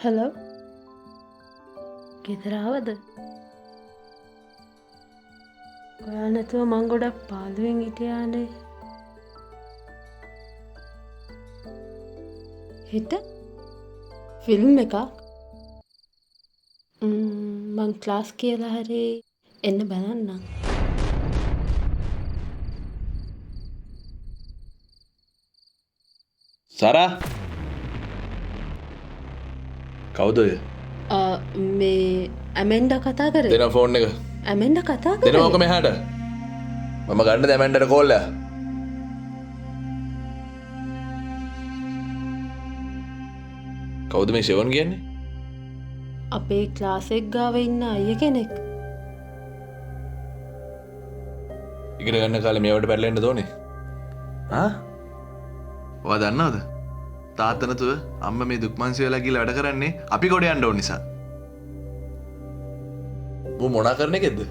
Hello ගෙදරාවද ඔයා නැතුව මං ගොඩක් පාළුවෙන් හිටියානේ හෙට ෆිල්ම් එකක් මං ක්ලාස් කියලා හරි එන්න බලන්නම් සරා කවුද ඔය? මේ ඇමෙන්ඩ කතා කරේ දෙන ෆෝන් එක. ඇමෙන්ඩ කතා දෙන කරේ ඕක මෙහාට. මම ගන්න දැමෙන්ඩට කෝල් එක. කවුද මේ ෂෙවන් කියන්නේ? අපේ ක්ලාස් එක ගාව ඉන්න අයිය කෙනෙක් ඉගෙන ගන්න කාලේ මේවට පැටලෙන්න දෝනේ. හා? ඔයා දන්නවද? තාත්තා නැතුව අම්මා මේ දුක්මන්සි වෙලා ගිහලා වැඩ කරන්නේ අපි කොට යන්න ඕන නිසා. මු මොනා කරන එකද?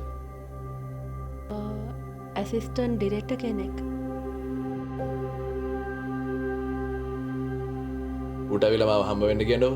ඇසිස්ටන්ට් ඩිරෙක්ටර් කෙනෙක් ඌට අවිලා මාව හම්බ වෙන්න කියනෝ.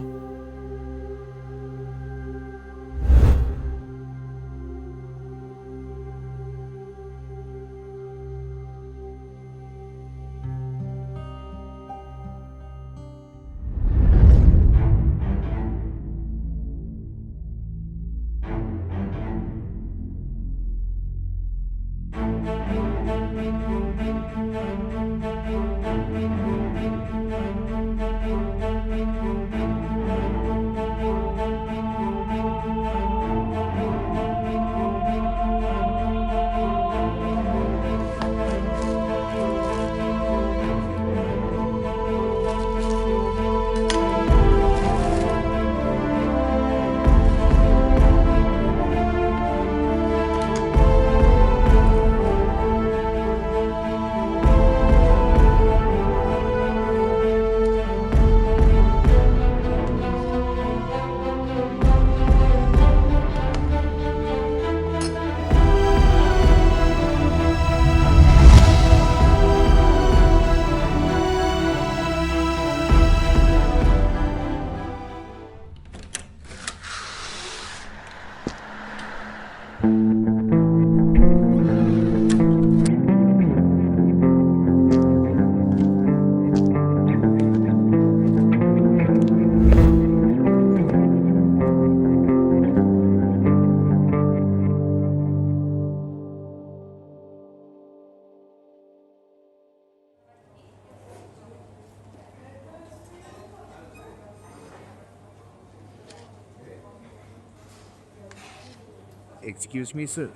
Excuse me, sir.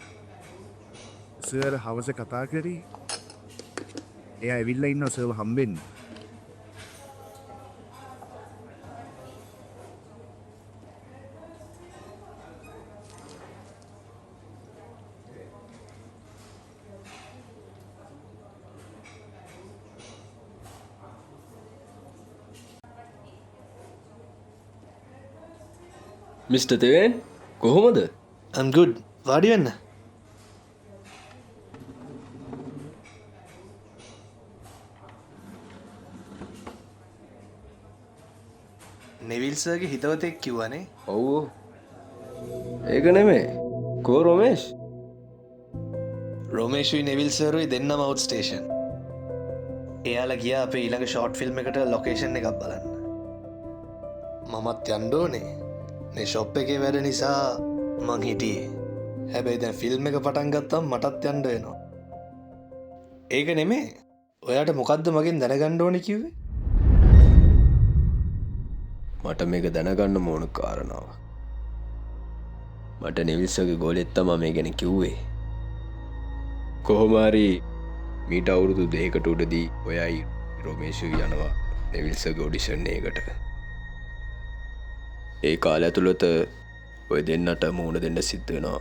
Sir, හවස කතා කරේ? එයා ඇවිල්ලා ඉන්නවා සර්ව හම්බෙන්න. මිස්ටර් තෙවෙන් කොහොමද? I'm good. වාඩි වෙන්න. නෙවිල් සර්ගේ හිතවතෙක් කිව්වනේ. ඔව්. ඒක නෙමෙයි. කෝ රොමේෂ්? රොමේෂුයි නෙවිල් සර්ුයි දෙන්නම අවුට් ස්ටේෂන්. එයාලා ගියා අපේ ඊළඟ ෂෝට් ෆිල්ම් එකට ලොකේෂන් එකක් බලන්න. මමත් යන්න ඕනේ. මේ ෂොප් එකේ වැඩ නිසා මං හිටියේ. හැබැයි දැන් ෆිල්ම් එක පටන් ගත්තම් මටත් යන්න වෙනවා. ඒක නෙමෙයි. ඔයාට මොකද්ද මගෙන් දැනගන්න ඕනේ කිව්වේ? මට මේක දැනගන්න ඕන කාරණාව. මට නෙවිල්සගේ ගෝලෙත් තමා මේ ගැන කිව්වේ. කොහොම හරි මීට අවුරුදු 2කට උඩදී ඔයයි රොමේෂුයි යනවා නෙවිල්සගේ ඔඩිෂන් එකකට. ඒ කාලය ඇතුළත ඔය දෙන්නට මුහුණ දෙන්න සිද්ධ වෙනවා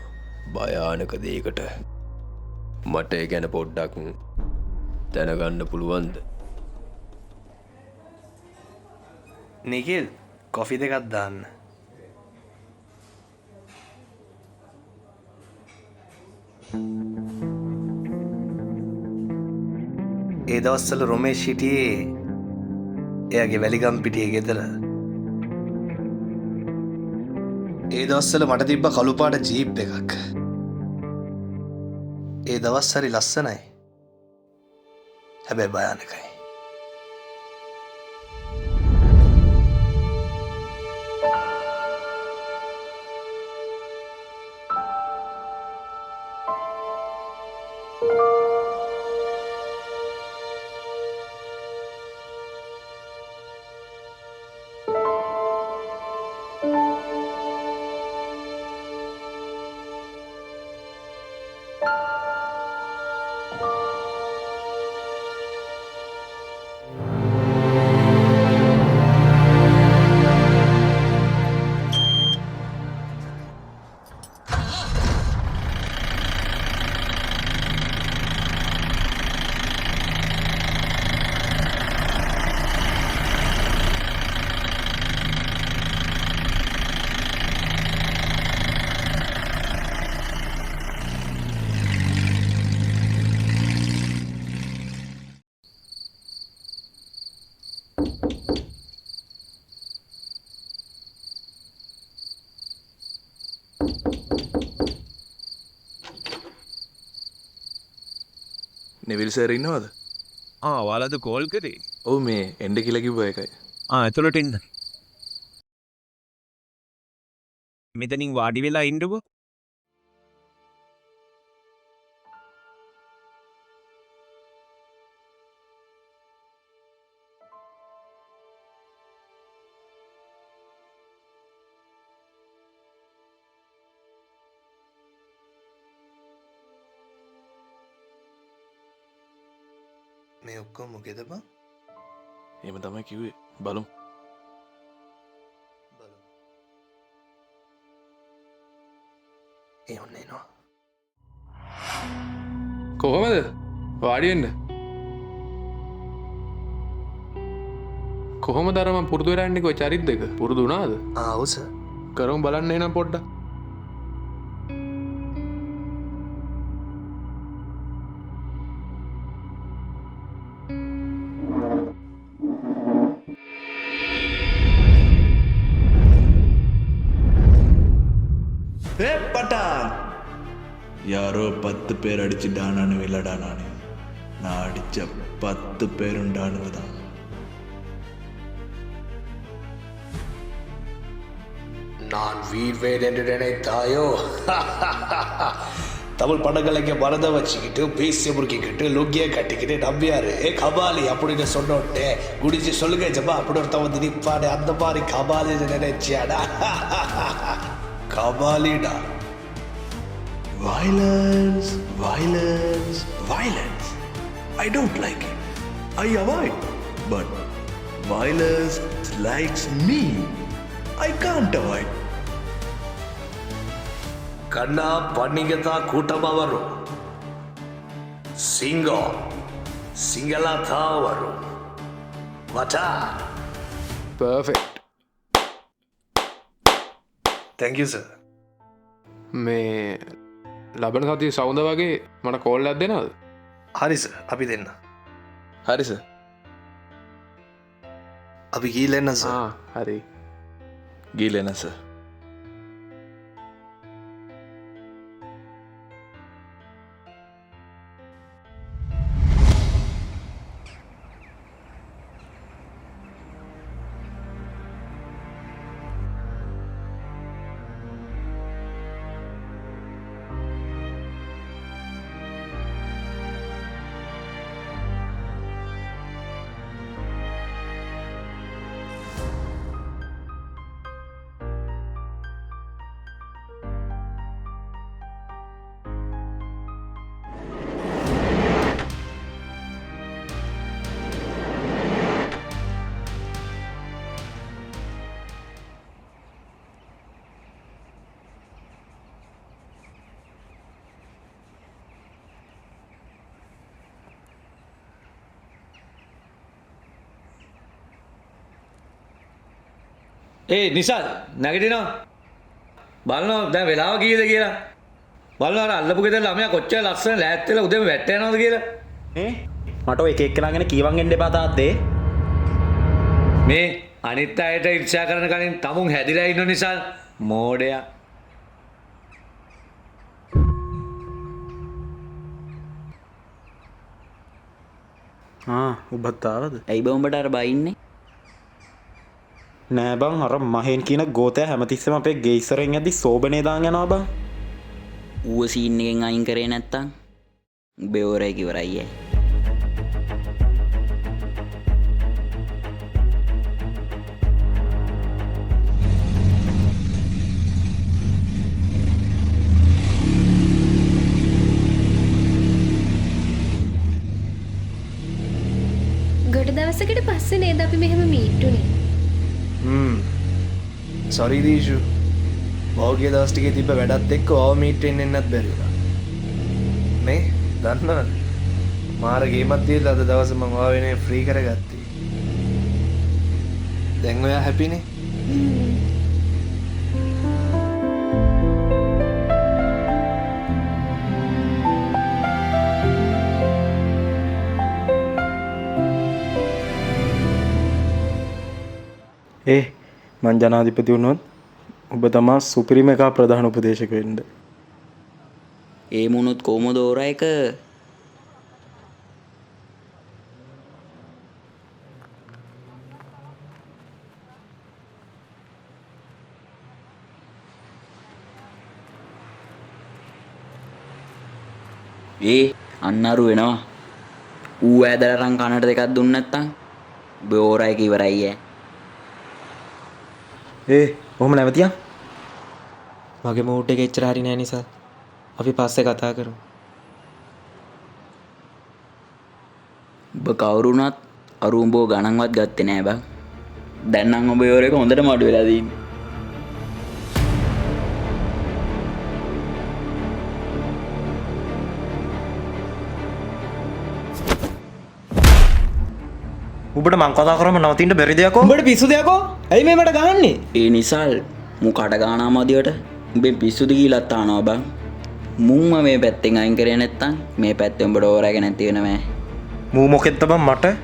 භයානක දෙයකට. මට ඒ ගැන පොඩ්ඩක් දැනගන්න පුළුවන්ද? නිකිල් කොෆි දෙකක් දාන්න. ඒ දවස්වල රොමේෂ් හිටියේ එයාගේ වැලිගම් පිටියේ ගෙදර. ඒ දවස්වල මට තිබ්බ කළුපාට ජීප් එකක්. ඒ දවස් හරි ලස්සනයි. හැබැයි භයානකයි. නෙවිල් සර් ඉන්නවද? ඔයාලද කෝල් කරේ? ඔව් මේ එන්න කියලා කිව්ව එකයි. ඇතුළට එන්න. මෙතනින් වාඩි වෙලා ඉන්නකෝ. මේ ඔක්කොම මොකේද බං? එහෙම තමයි කිව්වේ. බලමු. බලමු. ඒ ඔන්න එනවා. කොහොමද? වාඩි වෙන්න. කොහොමද අර මම පුරුදු වෙලා ඉන්නේ කොයි චරිත දෙක? පුරුදු වුණාද? ඔව් සර්. කරමු බලන්න එනම් පොඩ්ඩක්. பட்டான் யாரோ 10 பேர் அடிச்சு டானானு வில்லடானானே நான் அடிச்ச 10 பேரும் டானுங்க தான். நான் வீர்வேன் என்று நினைத்தாயோ? தமிழ் படங்களுக்கு மறத வச்சுக்கிட்டு பேசிய முறுக்கிக்கிட்டு லுங்கிய கட்டிக்கிட்டு நம்பியாரு கபாலி அப்படின்னு சொன்னோட்டே குடிச்சு சொல்லுங்க ஜப்பா அப்படி ஒருத்தன் வந்து நிப்பாடு அந்த மாதிரி Kabali நினைச்சியாடா? கபாலிடா. Violence, violence, violence. I don't like it. I avoid. But violence likes me. I can't avoid. கண்ணா பண்ணிங்கத்தான் கூட்டமா வரும். சிங்கம் சிங்களா தான் வரும். மச்சா. පර්ෆෙක්ට්. Thank you sir. මේ ලබන සතිය සවුන්ද වගේ මට කෝල් එකක් දෙනවද? හරි සර් අපි දෙන්න. හරි සර්. අපි ගිහලා එන්න සර්. හරි. ගිහලා එන්න සර්. ඒ නිසල් නැගිටිනවා බලනවා දැන් වෙලාව කීයද කියලා බලනවා අර අල්ලපු ගෙදර ළමයා කොච්චර ලස්සන ලෑත් වෙලා උදේම වැට්ට යනවද කියලා මට ඔය එක එක්කෙනා ගැන කීවන් එන්න එපා තාත්තේ මේ අනිත් අයට ඉර්ෂ්‍යා කරන කලින් තමුන් හැදිලා ඉන්න නිසල් මෝඩයා. උබත්තාවද ඇයි බොම්බට අර බයින්නේ? නෑ බං අර මහෙන් කියන ගෝතය හැමතිස්සම අපේ ගෙයිස්සරෙන් ඇති සෝබනේ දාන් යනවා බං. ඌව සීන් එකෙන් අයින් කරේ නැත්තම් උඹේ ඕරේ කිවරයි ඇයි. ගොඩ දවසකට පස්සේ නේද අපි මෙහෙම මීට්ටුනේ. සොරි දීෂු. පෞගිය දවස් ටිකේ තිබ්බ වැඩත් එක්ක ඕව මීට් වෙන්න එන්නත් බැරි වුණා. මේ දන්නවද? මාර ගේමක් තියලා අද දවසේ මම ඔයා වෙනේ ෆ්‍රී කරගත්තේ. දැන් ඔයා හැපිනේ? මං ජනාධිපති වුණොත් ඔබ තමා සුපිරිම එකා ප්‍රධාන උපදේශක වෙන්න. ඒ මුණුත් කොහොමද ඕරා එක? අන්න අරු වෙනවා. ඌ ඇදලා රන් කනට දෙකක් දුන්න නැත්තම් ඔබ ඕරා එක ඉවරයි ඈ. ඔහොම නැවතියන්. මගේ මූඩ් එක එච්චර හරි නෑ නිසා අපි පස්සේ කතා කරමු. ඔබ කවුරුණත් අරු උඹව ගණන්වත් ගත්තේ නෑ බං. දැන් නම් ඔබ ඕරේ එක හොඳටම අඩු වෙලා තියෙන්නේ. උඹට මං කතා කරම නවතින්න බැරි දෙයක්ෝ? උඹට පිස්සු දෙයක්ෝ? ඇයි මේ මට ගහන්නේ? ඒ නිසාල් මු කට ගානා මදිවට උඹේ පිස්සුද කියලාත් ආනවා බං. මුන්ම මේ පැත්තෙන් අයින් කරේ නැත්තම් මේ පැත්තෙන් උඹට ඕරාගෙන නැති වෙනවෑ. මූ මොකෙද්ද බං මට?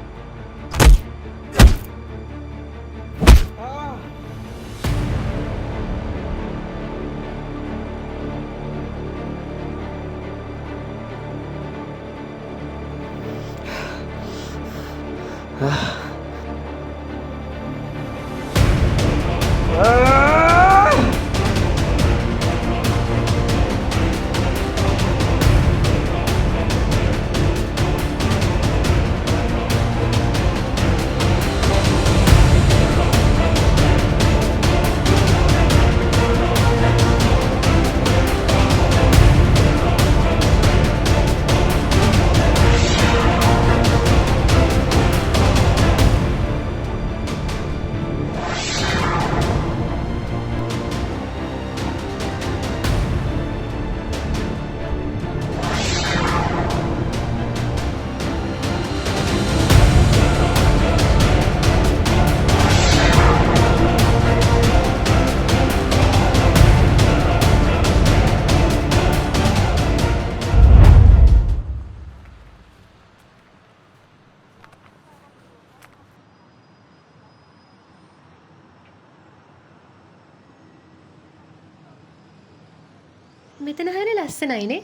මෙතන හරිය ලස්සනයිනේ.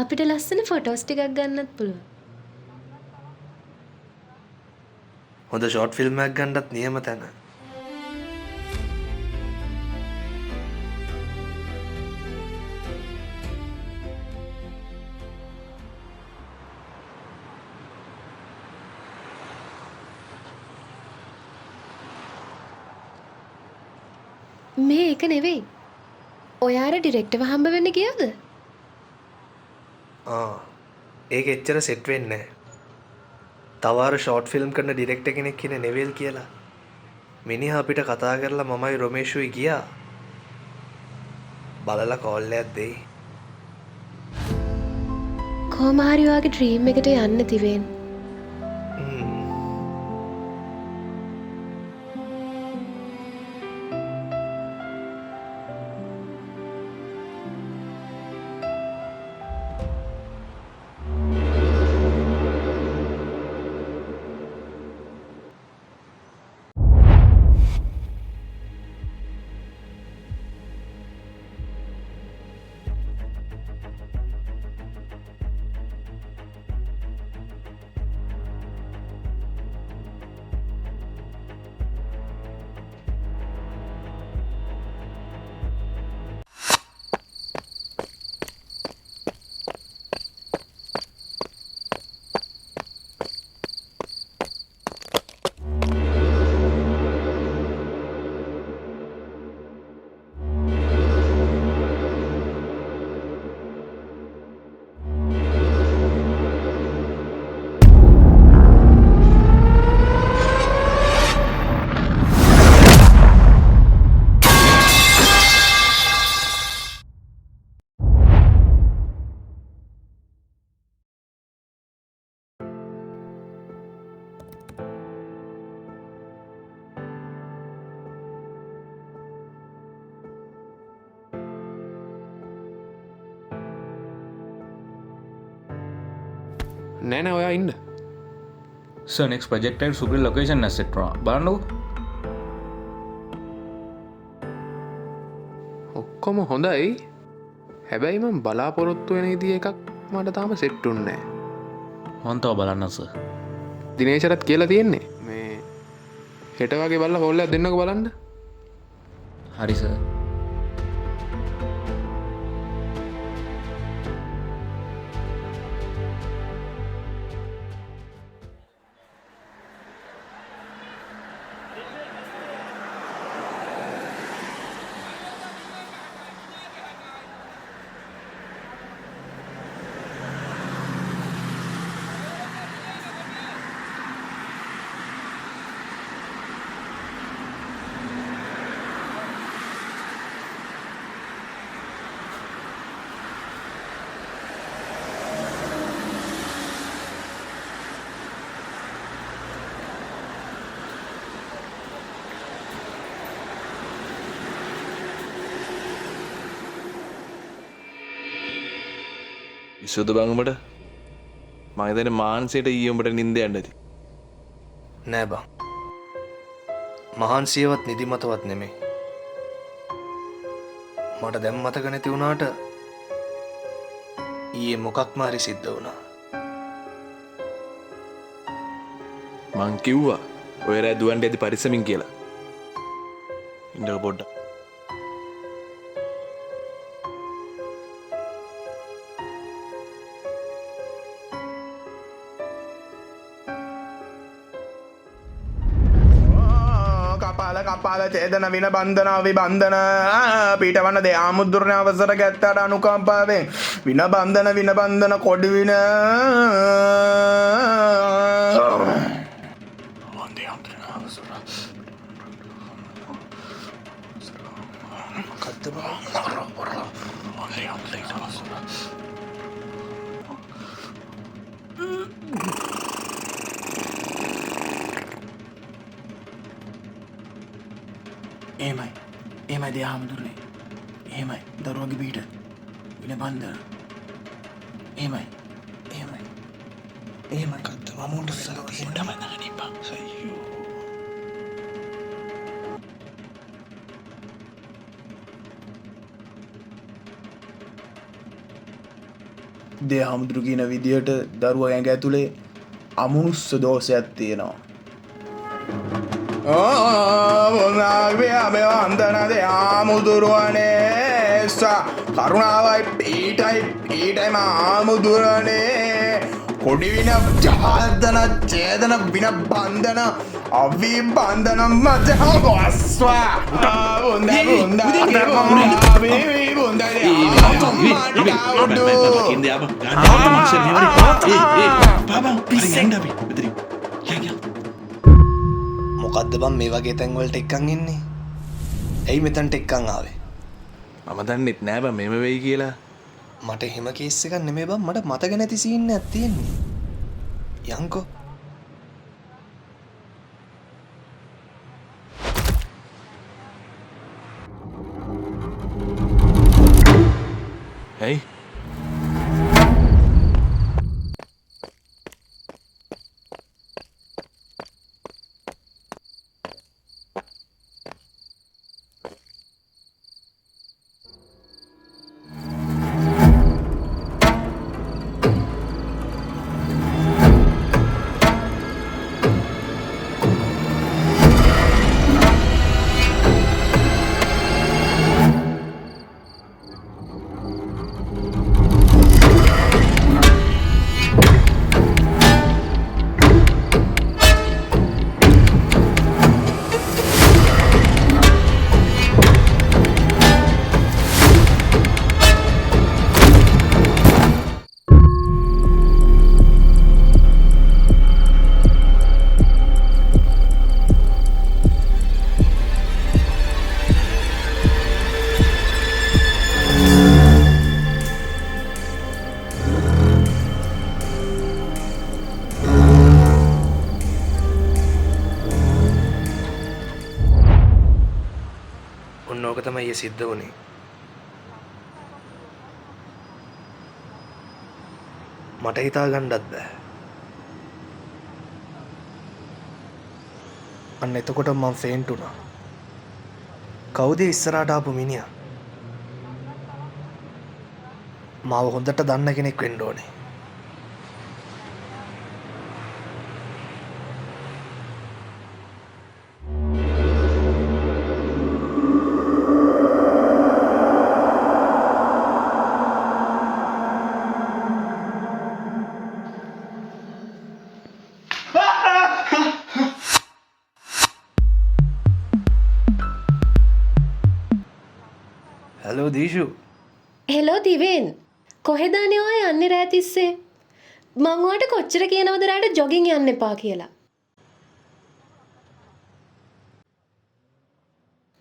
අපිට ලස්සන ෆොටෝස් ටිකක් ගන්නත් පුළුවන්. හොඳ ෂෝට් ෆිල්ම් එකක් ගන්නත් නියම තැන. මේ එක නෙවෙයි. ඔයාර ඩිරෙක්ටර්ව හම්බ වෙන්න ගියාද? ඒක එච්චර සෙට් වෙන්නේ නැහැ. තව අර ෂෝට් ෆිල්ම් කරන ඩිරෙක්ටර් කෙනෙක් ඉන්නේ නෙවෙල් කියලා. මිනිහා අපිට කතා කරලා මමයි රොමේෂුයි ගියා. බලලා කෝල් එකක් දෙයි. කොහොම හරි ඔයාගේ ඩ්‍රීම් එකට යන්න තිබෙන. නෑ නෑ ඔයා ඉන්න. සර් නෙක්ස්ට් ප්‍රොජෙක්ට් එකට සුපිරි ලොකේෂන් එක සෙට් කරනවා. බලන්නකෝ. ඔක්කොම හොඳයි. හැබැයි මම බලාපොරොත්තු වෙන විදිහ එකක් මට තාම සෙට් වුන්නේ නෑ. මම තව බලන්න සර්. දිනේශරත් කියලා තියෙන්නේ මේ හෙට වගේ බලලා කෝල් එකක් දෙන්නකෝ බලන්න. හරි සර්. විශ්වද බංගමට මහිතන මාන්සයට ඊයඹට නින්ද යන්නති. නෑ බං. මහන්සියවත් නිදිමතවත් නෙමේ. මට දැම් මතක නැති වුණාට ඊයේ මොකක් මාරි සිද්ධ වුණා. මං කිව්වා ඔය රෑ දුවන්ට ඇති පරිස්සමින් කියලා. ඉන්ඩක පොඩ්ඩක්. කපාල චේදන වින බන්ධන විබන්ධන පීටවන්න දේ ආමුදුරණ අවසර ගැත්තට අනුකම්පාවෙන් වින බන්ධන කොඩි වින ඒමයි දේ හාමුදුරනේ එහෙමයි දරුවගේ බීට වින බන්ධන එහෙමයි කත්ත මමුන්ට සලටම නනිපා සයෝ දේ හාමුදුරු කියන විදියට දරුවා ඇඟ ඇතුලේ අමනුස්ස දෝෂයක් තියෙනවා. වන්දනද ආමුදුරුවනේ කරුණාවයි පීටයි ආමුදුරනේ කොඩිවින ජාදන චේදන වින බන්ධන අවී බන්ධනම් මජහගොස්වා මොකක්ද බං මේ වගේ තැන්වලට එක්කන් එන්නේ? ඇයි මෙතනට එක්කන් ආවේ? මම දන්නෙත් නෑ බං මෙහෙම වෙයි කියලා. මට එහෙම කේස් එකක් නෙමෙයි බං මට මතක නැති සීන් එකක් තියෙන්නේ. යන්කෝ. ඇයි? ඕක තමයි සිද්ධ වුණේ. මට හිතා ගන්නවත් බෑ. අන්න එතකොට මම ෆේන්ට් වුණා. කවුද ඉස්සරහට ආපු මිනිහා? මාව හොඳට දන්න කෙනෙක් වෙන්න ඕනේ. හැලෝ දීෂු. හෙලෝ දිවෙන් කොහෙදානේ ඔය යන්නේ රෑ තිස්සේ? මං ඔයාට කොච්චර කියනවද රෑට ජොගින් යන්න එපා කියලා?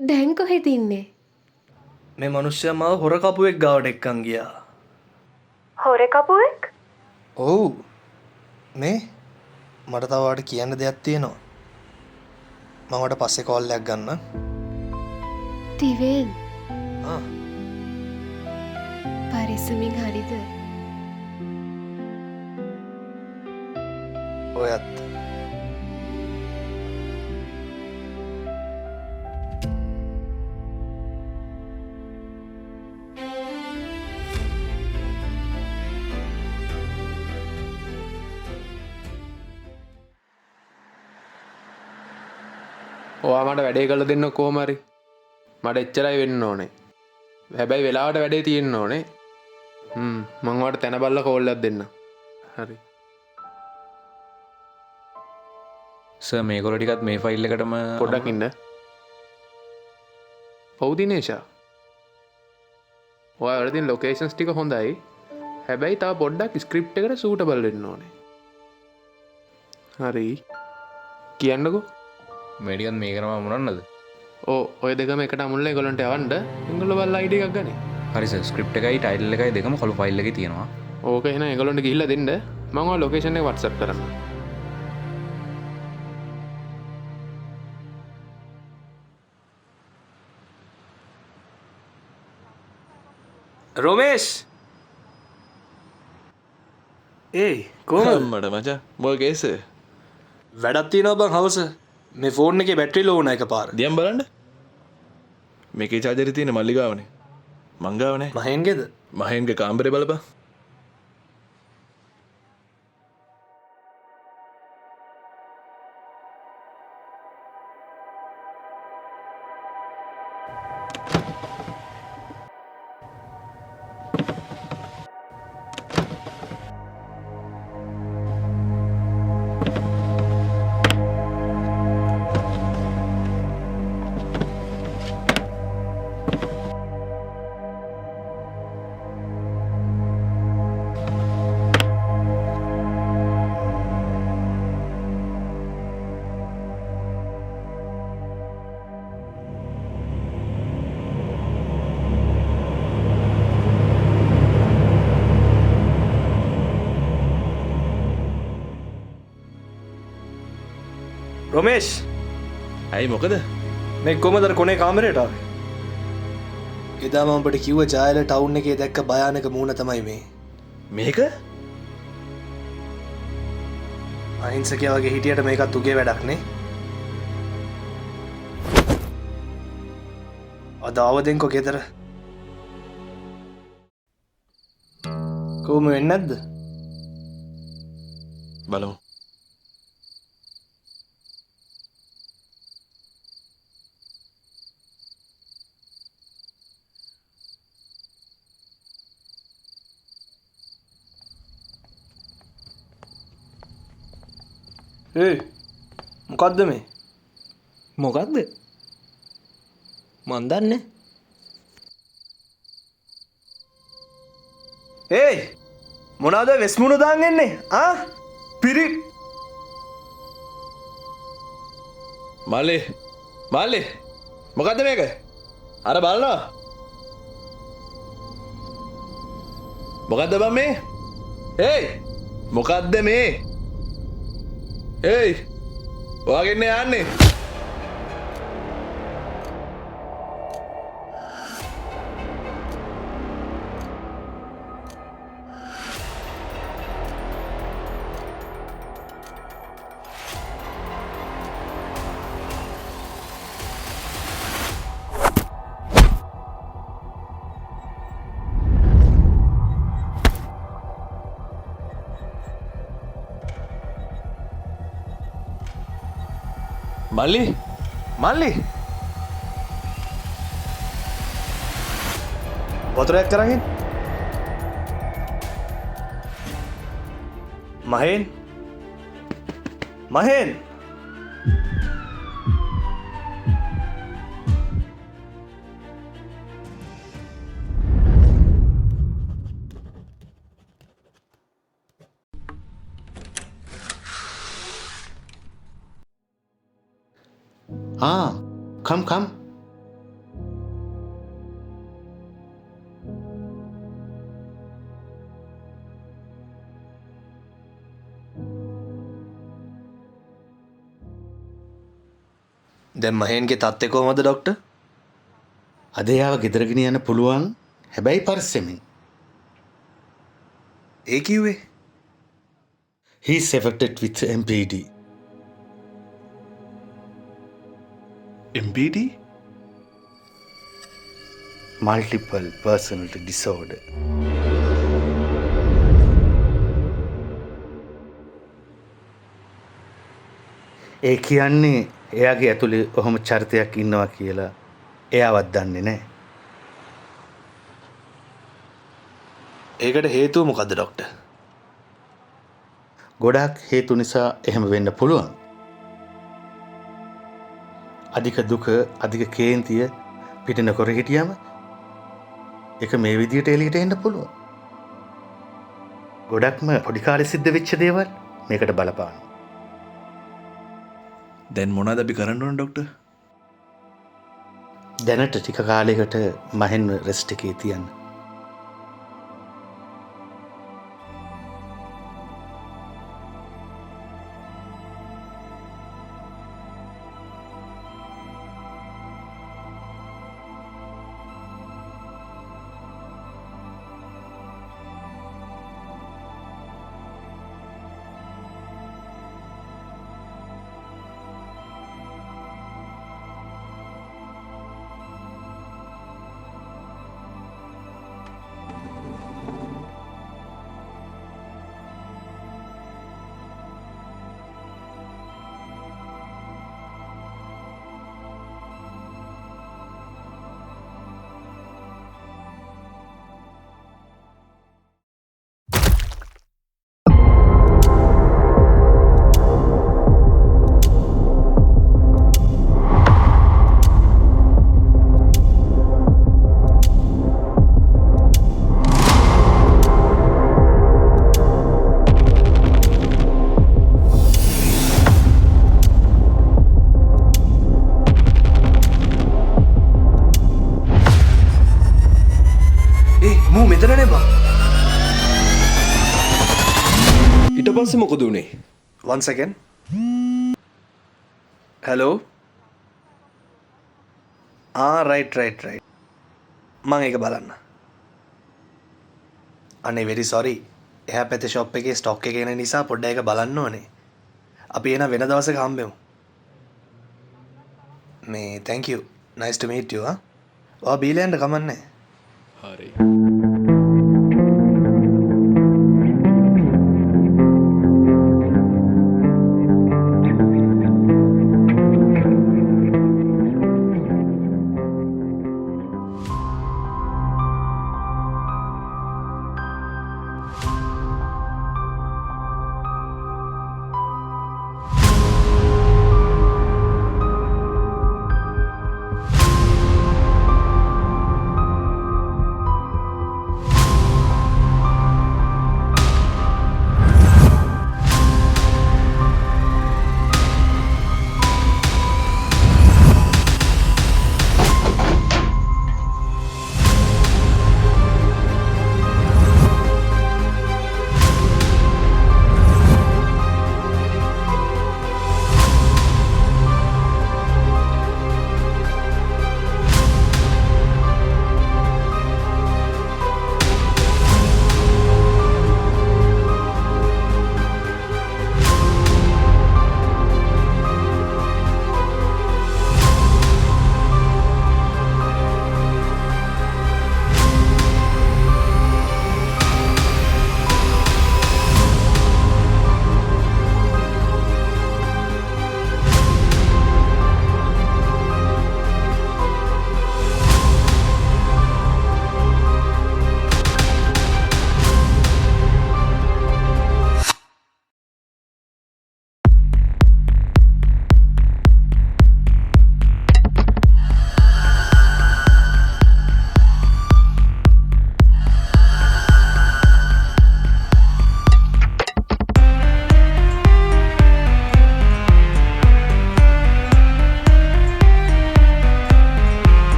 දැන් කොහෙද ඉන්නේ? මේ මිනිස්සයා මාව හොර කපුවෙක් ගාවට එක්කන් ගියා. හොර කපුවෙක්? ඔව්. මේ මට තව ඔයාලට කියන්න දෙයක් තියෙනවා. මම ඔයාලට පස්සේ කෝල් එකක් ගන්නම්. දිවෙන් ආ පරිස්සමින් හරිද? ඔයත් ඔයා මට වැඩේ කළ දෙන්න කොහොම හරි. මට එච්චරයි වෙන්න ඕනේ. හැබැයි වෙලාවට වැඩේ තියෙන්න ඕනේ. මං ඔයාලට තැන බලලා කෝල් එකක් දෙන්න. හරි. සර් මේගොල්ලෝ ටිකත් මේ ෆයිල් එකටම පොඩ්ඩක් ඉන්න. ඔව් දිනේෂා. ඔයාලට තියෙන ලොකේෂන්ස් ටික හොඳයි. හැබැයි තව පොඩ්ඩක් ස්ක්‍රිප්ට් එකට සූටබල් වෙන්න ඕනේ. හරි. කියන්නකෝ. මේ ටිකත් මේකම මොනන්නද? ඔය දෙකම එකට අමුල්ලා ඒගොල්ලන්ට යවන්න. ඒගොල්ලෝ බලලා ID එකක් ගන්නේ. හරි සර් ස්ක්‍රිප්ට් එකයි ටයිටල් එකයි දෙකම කොළු ෆයිල් එකේ තියෙනවා. ඕක එහෙනම් ඒගොල්ලන්ට ගිහිල්ලා දෙන්න. මම ඔය ලොකේෂන් එක WhatsApp කරන්නම්. රොමේෂ් ඒයි කොහොමද මට මචං මොකද කේස් එක? වැඩක් තියෙනවා බං හවස. මේ ෆෝන් එකේ බැටරි ලෝ වුණා එකපාර. දියම් බලන්න. මේකේ චාර්ජරේ තියෙන මල්ලිගාවනේ. මං ගාවනේ. මහෙන්ගේද? මහෙන්ගේ කාමරේ බලපන්. රොමේෂ් ඇයි මොකද? මේ කොහමද කොනේ කාමරේට ආවේ? එදා මම ඔබට කිව්ව ජායල ටවුන් එකේ දැක්ක භයානක මූණ තමයි මේ. මේක? අහිංසකයා වගේ හිටියට මේකත් උගේ වැඩක් නේ. අද ආවදෙන්කෝ ගෙදර. කොහොම වෙන්නේ නැද්ද? බලමු. මොකක්ද මේ? මොකක්ද? මන් දන්නේ. ඒයි මොනවද වෙස්මුණු දාන් එන්නේ? පිරි මල්ලි මොකද්ද මේක? අර බලනවා. මොකද්ද බම් මේ? ඒයි මොකද්ද මේ? ඒයි ඔයාගෙන යන්නේ. මල්ලි මල්ලි වතුරයක් කරගෙන් මහෙන් මහෙන් come. දැන් මහෙන්ගේ තත්ත්වය කොහමද ඩොක්ටර්? අද යාව ගෙදරගෙන යන්න පුළුවන්. හැබැයි පරිස්සමින්. ඒ කිව්වේ? He's affected with MPD. MPD? Multiple personality disorder. ඒ කියන්නේ එයාගේ ඇතුලේ ඔහොම චරිතයක් ඉන්නවා කියලා එයාවත් දන්නේ නැහැ. ඒකට හේතුව මොකද්ද ඩොක්ටර්? ගොඩාක් හේතු නිසා එහෙම වෙන්න පුළුවන්. අධික දුක, අධික කේන්තිය පිට නොකර හිටියම ඒක මේ විදියට එළියට එන්න පුළුවන්. ගොඩක්ම පොඩි කාලේ සිද්ධ වෙච්ච දේවල් මේකට බලපානවා. දැන් මොනවද අපි කරන්න ඕන ડોක්ටර්? දැනට ටික කාලයකට මහෙන්ව රෙස්ට් එකේ තියන්න. මෙතනනේ බං. ඊට පස්සේ මොකද උනේ? one second. hello. right. මම ඒක බලන්න. අනේ very sorry. එහා පැත්තේ shop එකේ stock එක එන නිසා පොඩ්ඩක් ඒක බලන්න ඕනේ. අපි එන වෙන දවසක හම්බෙමු. මේ thank you. Nice to meet you. ඔයා බීලා යන්න කමන්නේ. හරි.